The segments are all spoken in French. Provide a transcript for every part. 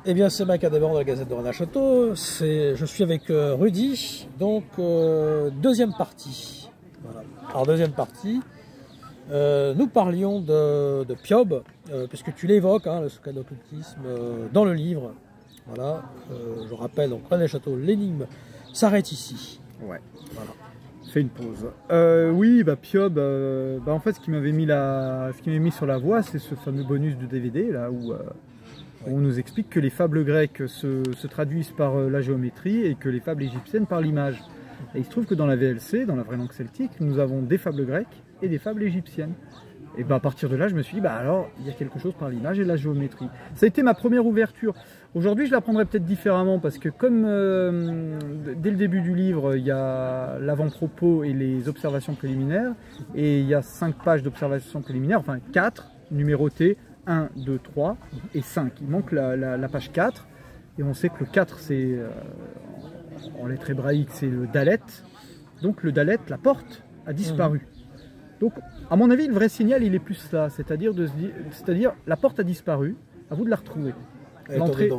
Eh bien, c'est Macadamor de la Gazette de Rennes-Château. Je suis avec Rudy, donc deuxième partie. Voilà. Alors, deuxième partie, nous parlions de Piob, puisque tu l'évoques, hein, le secret de l'occultisme, dans le livre. Voilà. Je rappelle, donc Rennes-Château, l'énigme s'arrête ici. Ouais. Voilà. Fait une pause. Oui, bah Piob, en fait, ce qui m'avait mis sur la voie, c'est ce fameux bonus de DVD là où on nous explique que les fables grecques se traduisent par la géométrie et que les fables égyptiennes par l'image. Et il se trouve que dans la VLC, dans la vraie langue celtique, nous avons des fables grecques et des fables égyptiennes. Et à partir de là, je me suis dit, alors, il y a quelque chose par l'image et la géométrie. Ça a été ma première ouverture. Aujourd'hui, je l'apprendrai peut-être différemment parce que comme dès le début du livre, il y a l'avant-propos et les observations préliminaires, et il y a 5 pages d'observations préliminaires, enfin 4, numérotées, 1, 2, 3 et 5. Il manque la page 4, et on sait que le 4, c'est, en lettres hébraïques, c'est le Dalet. Donc le Dalet, la porte, a disparu. Donc, à mon avis, le vrai signal, il est plus là, c'est-à-dire la porte a disparu, à vous de la retrouver. L'entrée,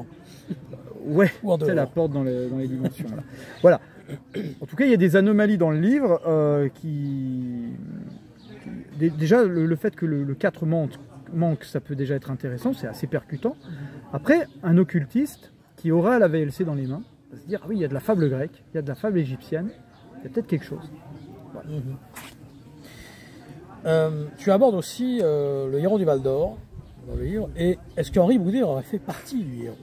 ouais, c'est la porte dans les dimensions. Là. Voilà. En tout cas, il y a des anomalies dans le livre déjà, le fait que le 4 manque, ça peut déjà être intéressant, c'est assez percutant. Après, un occultiste qui aura la VLC dans les mains va se dire, ah oui, il y a de la fable grecque, il y a de la fable égyptienne, il y a peut-être quelque chose. Voilà. Tu abordes aussi le héron du Val d'Or dans le livre. Et est-ce qu'Henri Boudet aurait fait partie du héron?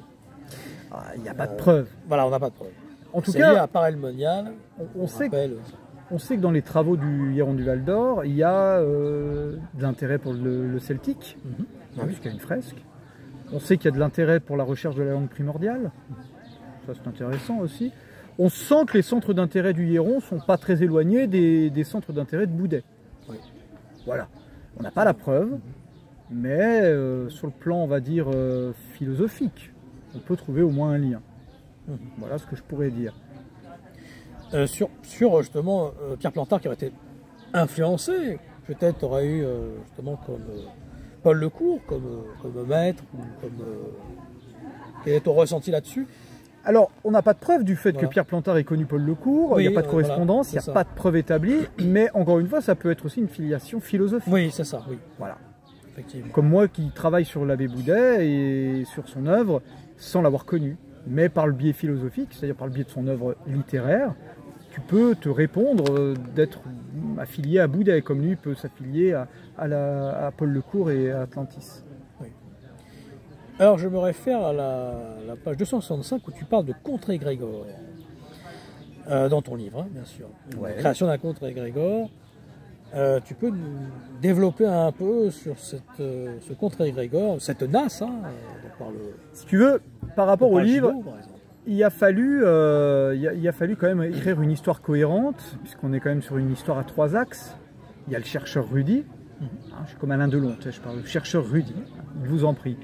Il n'y a pas de preuve. Voilà, on n'a pas de preuve. En tout cas, à Paray-le-Monial, on sait que dans les travaux du héron du Val d'Or, il y a de l'intérêt pour le celtique, puisqu'il y a une fresque. On sait qu'il y a de l'intérêt pour la recherche de la langue primordiale. Ça, c'est intéressant aussi. On sent que les centres d'intérêt du héron ne sont pas très éloignés des centres d'intérêt de Boudet. Oui. Voilà. On n'a pas la preuve, mais sur le plan, on va dire, philosophique, on peut trouver au moins un lien. Voilà ce que je pourrais dire. Sur justement Pierre Plantard qui aurait été influencé, peut-être aurait eu justement comme Paul Lecourt, comme maître, ou comme quel est ton ressenti là-dessus? Alors, on n'a pas de preuve du fait que Pierre Plantard ait connu Paul Lecourt, il n'y a pas de correspondance, il n'y a pas de preuve établie, mais encore une fois, ça peut être aussi une filiation philosophique. Oui, c'est ça, oui. Voilà. Effectivement. Comme moi qui travaille sur l'abbé Boudet et sur son œuvre sans l'avoir connu, mais par le biais philosophique, c'est-à-dire par le biais de son œuvre littéraire, tu peux te répondre d'être affilié à Boudet, comme lui peut s'affilier à Paul Lecourt et à Atlantis. Alors je me réfère à la page 265 où tu parles de contre-égrégore, dans ton livre, hein, bien sûr. La création d'un contre-égrégore. Tu peux nous développer un peu sur ce contre-égrégore, cette NAS, hein, si tu veux, par rapport au livre, il a fallu quand même écrire une histoire cohérente, puisqu'on est quand même sur une histoire à 3 axes. Il y a le chercheur Rudy, je suis comme Alain Delon, je parle du chercheur Rudy, je vous en prie.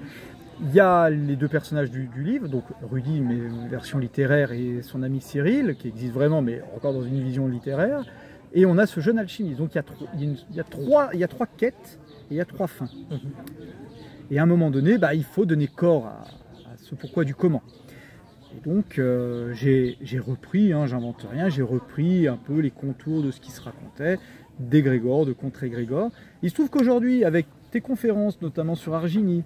Il y a les 2 personnages du livre, donc Rudy, mais version littéraire, et son ami Cyril, qui existe vraiment, mais encore dans une vision littéraire. Et on a ce jeune alchimiste. Donc il y a 3 quêtes et il y a 3 fins. Et à un moment donné, il faut donner corps à ce pourquoi du comment. Et donc j'ai repris, j'invente rien, j'ai repris un peu les contours de ce qui se racontait, d'égrégore, de contre-égrégore. Il se trouve qu'aujourd'hui, avec tes conférences, notamment sur Argini,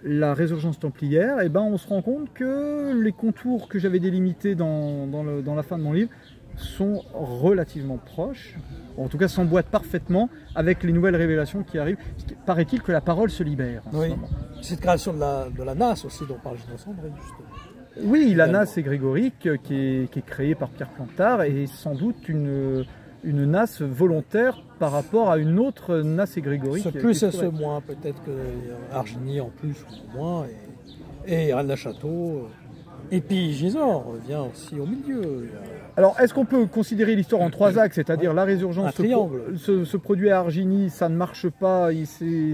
la résurgence templière, on se rend compte que les contours que j'avais délimités dans la fin de mon livre sont relativement proches, en tout cas s'emboîtent parfaitement avec les nouvelles révélations qui arrivent. Paraît-il que la parole se libère en ce moment. Cette création de la NAS aussi dont parle Gilles Sandré, justement. Oui, la NAS égrégorique qui est créée par Pierre Plantard et sans doute une NAS volontaire par rapport à une autre NAS égrégorique. Ce plus et ce moins, peut-être que Argini en plus ou en moins, et Rennes-Château. Et puis Gisors revient aussi au milieu. Alors, est-ce qu'on peut considérer l'histoire en 3 axes, c'est-à-dire la résurgence se produit à Argini, ça ne marche pas,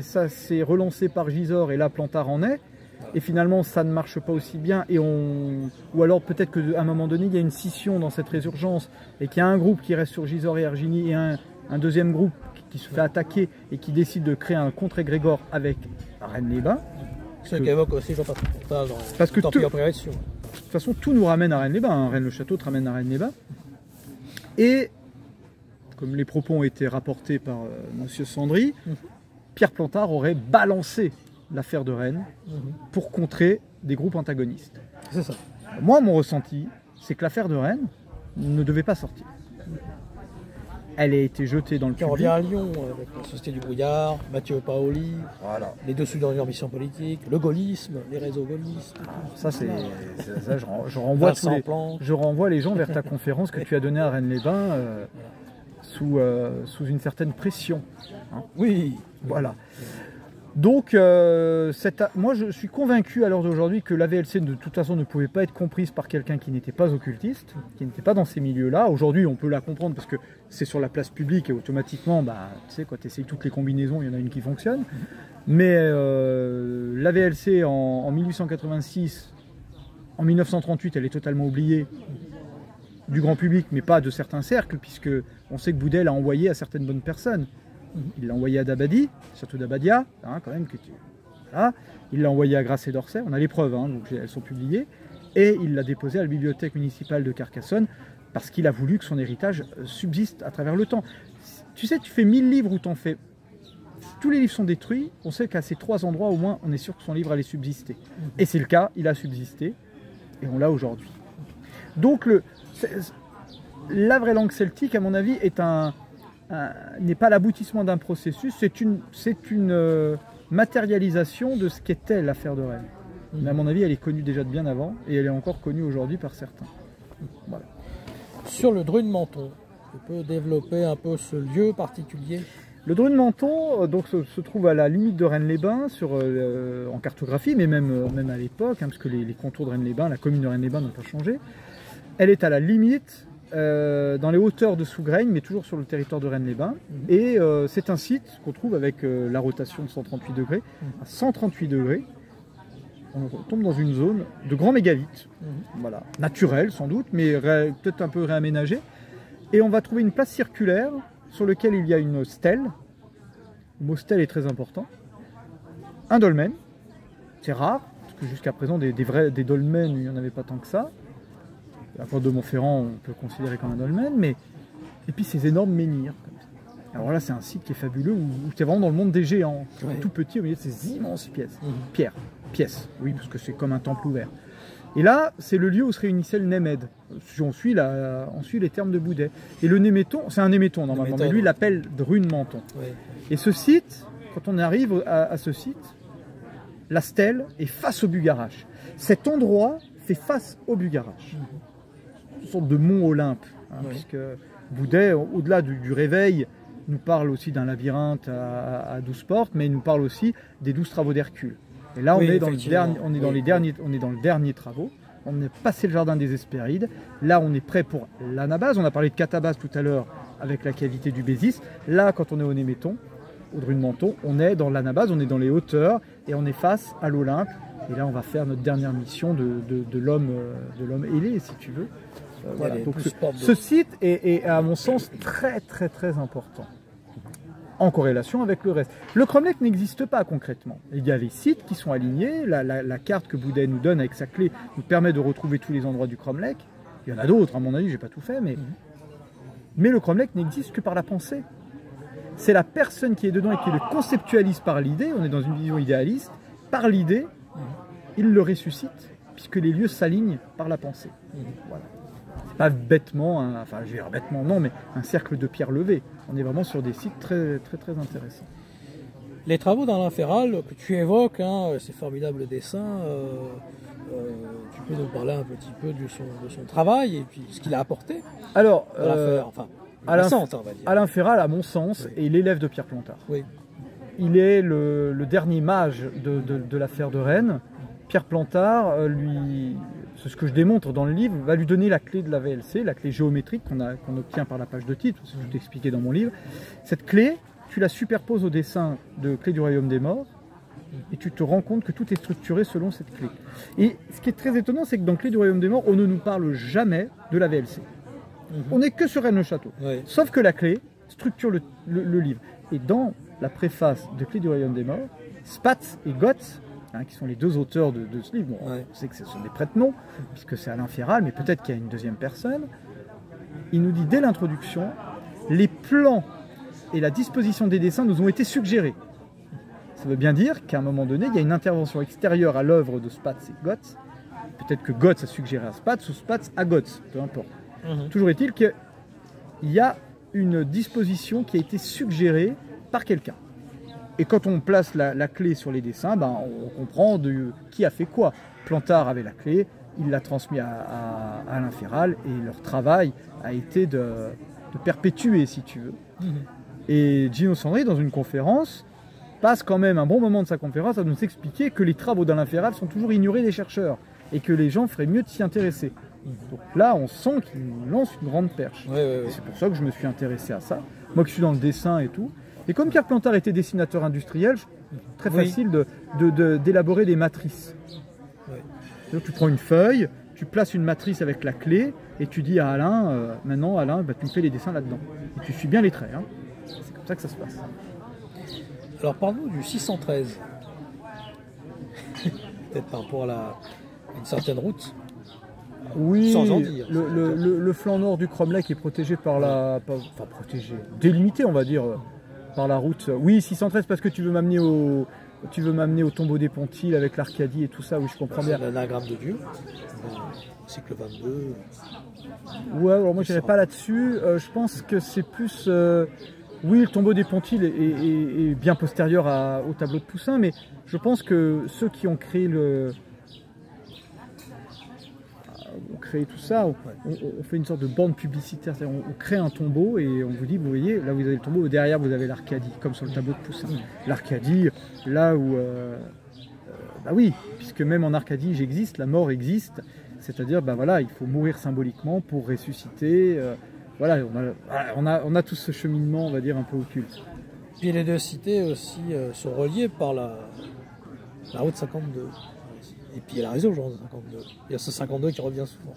ça s'est relancé par Gisors et là Plantard en est, et finalement ça ne marche pas aussi bien, ou alors peut-être qu'à un moment donné il y a une scission dans cette résurgence, et qu'il y a un groupe qui reste sur Gisors et Argini, et un deuxième groupe qui se fait attaquer, et qui décide de créer un contre-égrégore avec Rennes-les-Bains. Ce qu'évoque aussi Jean-Patrick Courtage Parce que dans de toute façon, tout nous ramène à Rennes-les-Bains. Hein. Rennes-le-Château te ramène à Rennes-les-Bains. Et, comme les propos ont été rapportés par Monsieur Sandry, Pierre Plantard aurait balancé l'affaire de Rennes pour contrer des groupes antagonistes. C'est ça. Moi, mon ressenti, c'est que l'affaire de Rennes ne devait pas sortir. Elle a été jetée dans le public. On revient à Lyon avec la Société du Brouillard, Mathieu Paoli, Voilà. les deux souteneurs d'une ambition politique, le gaullisme, les réseaux gaullistes. Ça, je renvoie les gens vers ta conférence que tu as donnée à Rennes-les-Bains sous une certaine pression. Hein. Oui. Voilà. Donc, moi je suis convaincu à l'heure d'aujourd'hui que la VLC de toute façon ne pouvait pas être comprise par quelqu'un qui n'était pas occultiste, qui n'était pas dans ces milieux-là. Aujourd'hui, on peut la comprendre parce que c'est sur la place publique et automatiquement, tu sais, quand tu essayes toutes les combinaisons, il y en a une qui fonctionne. Mais la VLC en 1886, en 1938, elle est totalement oubliée du grand public, mais pas de certains cercles, puisque on sait que Boudet l'a envoyé à certaines bonnes personnes. Il l'a envoyé à Dabadi, château d'Abadia, hein, quand même. Voilà. Il l'a envoyé à Grasset d'Orsay, on a les preuves, hein, donc elles sont publiées. Et il l'a déposé à la bibliothèque municipale de Carcassonne parce qu'il a voulu que son héritage subsiste à travers le temps. Tu sais, tu fais 1000 livres où t'en fais. Tous les livres sont détruits, on sait qu'à ces 3 endroits au moins, on est sûr que son livre allait subsister. Et c'est le cas, il a subsisté, et on l'a aujourd'hui. Donc la vraie langue celtique, à mon avis, n'est pas l'aboutissement d'un processus, c'est une matérialisation de ce qu'était l'affaire de Rennes. Mais à mon avis, elle est connue déjà de bien avant, et elle est encore connue aujourd'hui par certains. Voilà. Sur le Dru de Menton, tu peux développer un peu ce lieu particulier? Le Dru de Menton donc, se trouve à la limite de Rennes-les-Bains en cartographie, mais même à l'époque, hein, parce que les contours de Rennes-les-Bains, la commune de Rennes-les-Bains n'ont pas changé. Elle est à la limite, dans les hauteurs de Sougraigne, mais toujours sur le territoire de Rennes-les-Bains. Et c'est un site qu'on trouve avec la rotation de 138 degrés. À 138 degrés, on tombe dans une zone de grand mégalithe, voilà, naturelle sans doute, mais peut-être un peu réaménagée. Et on va trouver une place circulaire sur laquelle il y a une stèle. Le mot stèle est très important. Un dolmen, c'est rare, parce que jusqu'à présent des dolmens, il n'y en avait pas tant que ça. La porte de Montferrand, on peut le considérer comme un dolmen, et puis ces énormes menhirs. Alors là, c'est un site qui est fabuleux, où tu es vraiment dans le monde des géants, tout petit au milieu de ces immenses pièces, oui, parce que c'est comme un temple ouvert. Et là, c'est le lieu où se réunissait le Némède. Si on suit les termes de Boudet. Et le Néméton, c'est un Néméton normalement, mais lui il l'appelle Dru de Menton. Ouais. Et ce site, quand on arrive à ce site, la stèle est face au Bugarache. Cet endroit fait face au Bugarache. Une sorte de mont Olympe, hein, puisque Boudet, au-delà du réveil, nous parle aussi d'un labyrinthe à 12 portes, mais il nous parle aussi des 12 travaux d'Hercule. Et là, on est dans les derniers travaux. On est passé le jardin des Hespérides. Là, on est prêt pour l'anabase. On a parlé de catabase tout à l'heure avec la cavité du Bézis. Là, quand on est au Néméton, au Dru de Menton, on est dans l'anabase, on est dans les hauteurs et on est face à l'Olympe. Et là, on va faire notre dernière mission de l'homme ailé, si tu veux. Voilà. Donc, ce site est, à mon sens, très, très, très important, en corrélation avec le reste. Le cromlech n'existe pas concrètement. Il y a les sites qui sont alignés, la carte que Boudet nous donne avec sa clé nous permet de retrouver tous les endroits du cromlech. Il y en a d'autres, à mon avis, j'ai pas tout fait, mais le cromlech n'existe que par la pensée. C'est la personne qui est dedans et qui le conceptualise par l'idée, on est dans une vision idéaliste, par l'idée, il le ressuscite, puisque les lieux s'alignent par la pensée. Voilà. Pas bêtement, enfin je vais dire bêtement non, mais un cercle de pierre levée. On est vraiment sur des sites très très très intéressants. Les travaux d'Alain Féral que tu évoques, hein, ces formidables dessins, tu peux nous parler un petit peu de son travail et puis ce qu'il a apporté? Alors, Alain Féral, à mon sens, est l'élève de Pierre Plantard. Oui. Il est le dernier mage de l'affaire de Rennes. Pierre Plantard, c'est ce que je démontre dans le livre, va lui donner la clé de la VLC, la clé géométrique qu'on obtient par la page de titre, c'est tout expliqué dans mon livre. Cette clé, tu la superposes au dessin de Clé du Royaume des Morts, et tu te rends compte que tout est structuré selon cette clé. Et ce qui est très étonnant, c'est que dans Clé du Royaume des Morts, on ne nous parle jamais de la VLC. On n'est que sur Rennes-le-Château. Oui. Sauf que la clé structure le livre. Et dans la préface de Clé du Royaume des Morts, Spatz et Gotz, hein, qui sont les deux auteurs de ce livre. Bon, on sait que ce sont des prête-noms, puisque c'est Alain Féral, mais peut-être qu'il y a une deuxième personne. Il nous dit dès l'introduction, les plans et la disposition des dessins nous ont été suggérés. Ça veut bien dire qu'à un moment donné, il y a une intervention extérieure à l'œuvre de Spatz et Götz. Peut-être que Götz a suggéré à Spatz ou Spatz à Götz, peu importe. Toujours est-il qu'il y a une disposition qui a été suggérée par quelqu'un. Et quand on place la clé sur les dessins, ben, on comprend qui a fait quoi. Plantard avait la clé, il l'a transmis à Alain Féral, et leur travail a été de perpétuer, si tu veux. Et Gino Sandri, dans une conférence, passe quand même un bon moment de sa conférence à nous expliquer que les travaux d'Alain Féral sont toujours ignorés des chercheurs, et que les gens feraient mieux de s'y intéresser. Donc là, on sent qu'il lance une grande perche. C'est pour ça que je me suis intéressé à ça. Moi qui suis dans le dessin et tout. Et comme Pierre Plantard était dessinateur industriel, très facile d'élaborer des matrices. Tu prends une feuille, tu places une matrice avec la clé, et tu dis à Alain, maintenant Alain, bah, tu me fais les dessins là-dedans. Et tu suis bien les traits. Hein. C'est comme ça que ça se passe. Alors parle-nous du 613. Peut-être par rapport à une certaine route. Oui, sans en dire. Le flanc nord du Cromlech est protégé par délimité, on va dire, par la route. Oui, 613 parce que tu veux m'amener au tombeau des Pontilles avec l'Arcadie et tout ça, oui, je comprends bien. L'anagramme de Dieu, cycle 22. Ouais, alors moi je n'irai pas là-dessus. Je pense que c'est plus... oui, le tombeau des Pontilles est bien postérieur au tableau de Poussin, mais je pense que ceux qui ont créé tout ça, on fait une sorte de bande publicitaire, on crée un tombeau et on vous dit, vous voyez, là vous avez le tombeau, derrière vous avez l'Arcadie, comme sur le tableau de Poussin. L'Arcadie, là où... bah oui, puisque même en Arcadie j'existe, la mort existe, c'est-à-dire, bah voilà, il faut mourir symboliquement pour ressusciter, voilà, on a tout ce cheminement, on va dire, un peu occulte. Puis les deux cités aussi sont reliées par la route 52. Et puis il y a la réseau, genre 52. Il y a ce 52 qui revient souvent.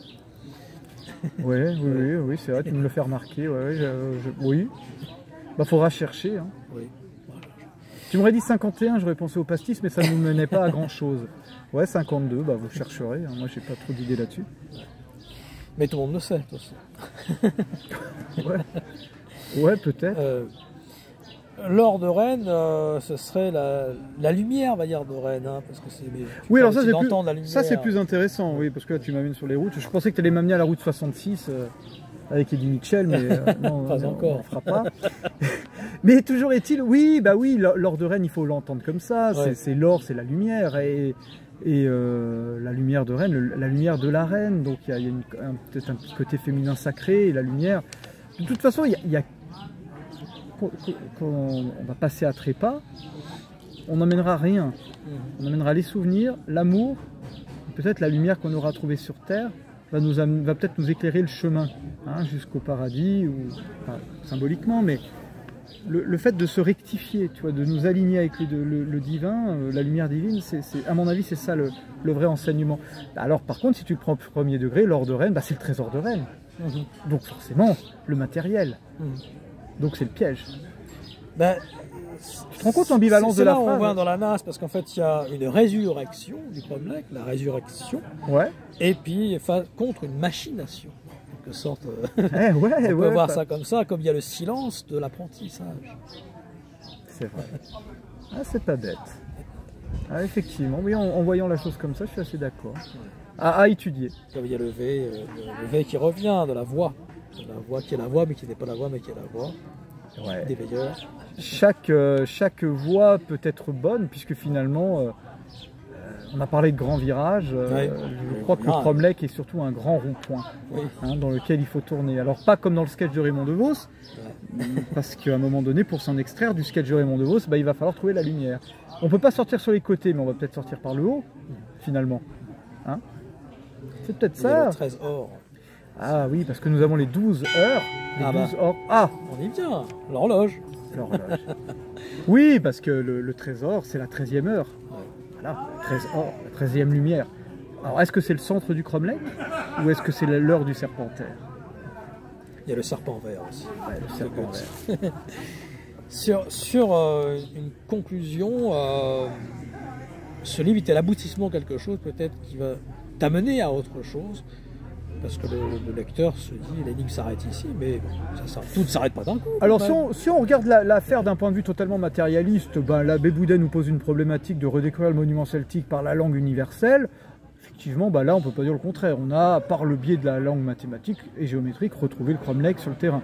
Oui, c'est vrai, tu me le fais remarquer. Oui. Bah, faudra chercher. Hein. Oui. Voilà. Tu m'aurais dit 51, j'aurais pensé au pastis, mais ça ne nous menait pas à grand chose. Ouais, 52, bah, vous chercherez. Hein. Moi, j'ai pas trop d'idées là-dessus. Mais tout le monde le sait, de toute façon. Ouais, peut-être. L'or de Rennes, ce serait la lumière, on va dire, de Rennes, hein, parce que c'est. Oui, alors ça c'est plus intéressant, oui, parce que là tu m'amènes sur les routes. Je pensais que tu allais m'amener à la route 66 avec Eddie Mitchell, mais non, pas encore. On ne fera pas. Mais toujours est-il, l'or de Rennes, il faut l'entendre comme ça. Ouais. C'est l'or, c'est la lumière et la lumière de Rennes, la lumière de la reine. Donc il y a peut-être un petit côté féminin sacré et la lumière. De toute façon, il y a quand on va passer à trépas, on n'emmènera rien. On emmènera les souvenirs, l'amour, peut-être la lumière qu'on aura trouvée sur Terre va peut-être nous éclairer le chemin hein, jusqu'au paradis, symboliquement, mais le fait de se rectifier, tu vois, de nous aligner avec le divin, la lumière divine, à mon avis, c'est ça le vrai enseignement. Alors par contre, si tu le prends au premier degré, l'or de Rennes, c'est le trésor de Rennes. Donc forcément, le matériel. Donc c'est le piège. Ben, tu te rends compte l'ambivalence de la phrase? C'est là où on voit dans la nasse, parce qu'en fait il y a une résurrection du Cromlech, la résurrection, et puis contre une machination. En quelque sorte, on peut voir ça comme ça, comme il y a le silence de l'apprentissage. C'est vrai. Ah, c'est pas bête. Ah, effectivement, oui, en voyant la chose comme ça, je suis assez d'accord. À étudier. Comme il y a le V qui revient de la voix. La voix qui est la voix, mais qui n'est pas la voix, mais qui est la voix. Des veilleurs. Chaque voie peut être bonne, puisque finalement, on a parlé de grands virages. Je crois que le Cromlech est surtout un grand rond-point hein, dans lequel il faut tourner. Alors, pas comme dans le sketch de Raymond DeVos, parce qu'à un moment donné, pour s'en extraire du sketch de Raymond DeVos, il va falloir trouver la lumière. On ne peut pas sortir sur les côtés, mais on va peut-être sortir par le haut, finalement. Hein, c'est peut-être ça. Le 13 or. Ah oui, parce que nous avons les 12 heures. On y vient, l'horloge. Oui, parce que le trésor, c'est la 13e heure. Voilà, 13 or, la 13e lumière. Alors, est-ce que c'est le centre du Cromlech ou est-ce que c'est l'heure du Serpentaire? Il y a le serpent vert aussi. Ouais, le serpent vert. Sur une conclusion, ce livre était l'aboutissement de quelque chose peut-être qui va t'amener à autre chose. Parce que le lecteur se dit, l'énigme s'arrête ici, mais tout ne s'arrête pas d'un coup. Alors si on regarde l'affaire d'un point de vue totalement matérialiste, ben, l'abbé Boudet nous pose une problématique de redécouvrir le monument celtique par la langue universelle. Effectivement, ben là on ne peut pas dire le contraire. On a, par le biais de la langue mathématique et géométrique, retrouvé le cromlech sur le terrain.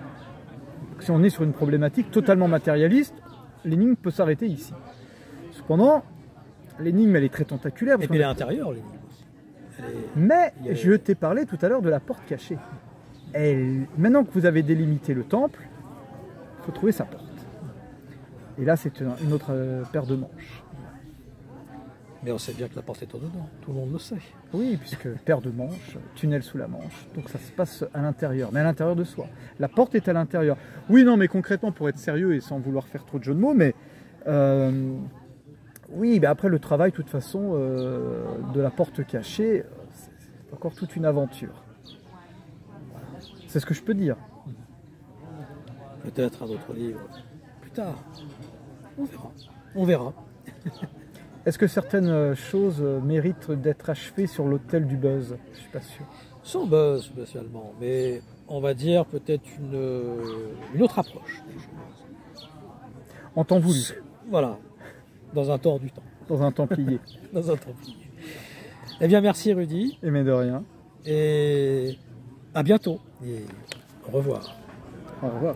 Donc, si on est sur une problématique totalement matérialiste, l'énigme peut s'arrêter ici. Cependant, l'énigme elle est très tentaculaire. Et puis elle est intérieure, l'énigme. Mais je t'ai parlé tout à l'heure de la porte cachée. Maintenant que vous avez délimité le temple, il faut trouver sa porte. Et là, c'est une autre paire de manches. Mais on sait bien que la porte est au-dedans, tout le monde le sait. Oui, puisque paire de manches, tunnel sous la manche, donc ça se passe à l'intérieur, mais à l'intérieur de soi. La porte est à l'intérieur. Oui, non, mais concrètement, pour être sérieux et sans vouloir faire trop de jeux de mots, mais... oui, mais après le travail, de toute façon, de la porte cachée, c'est encore toute une aventure. Voilà. C'est ce que je peux dire. Peut-être un autre livre plus tard. On verra. On verra. Est-ce que certaines choses méritent d'être achevées sur l'autel du buzz? Je suis pas sûr. Sans buzz spécialement, mais on va dire peut-être une autre approche des choses. En temps voulu. Voilà. Dans un temps du temps. Dans un templier. Dans un templier. Eh bien, merci Rudy. Et mais de rien. Et à bientôt. Et au revoir. Au revoir.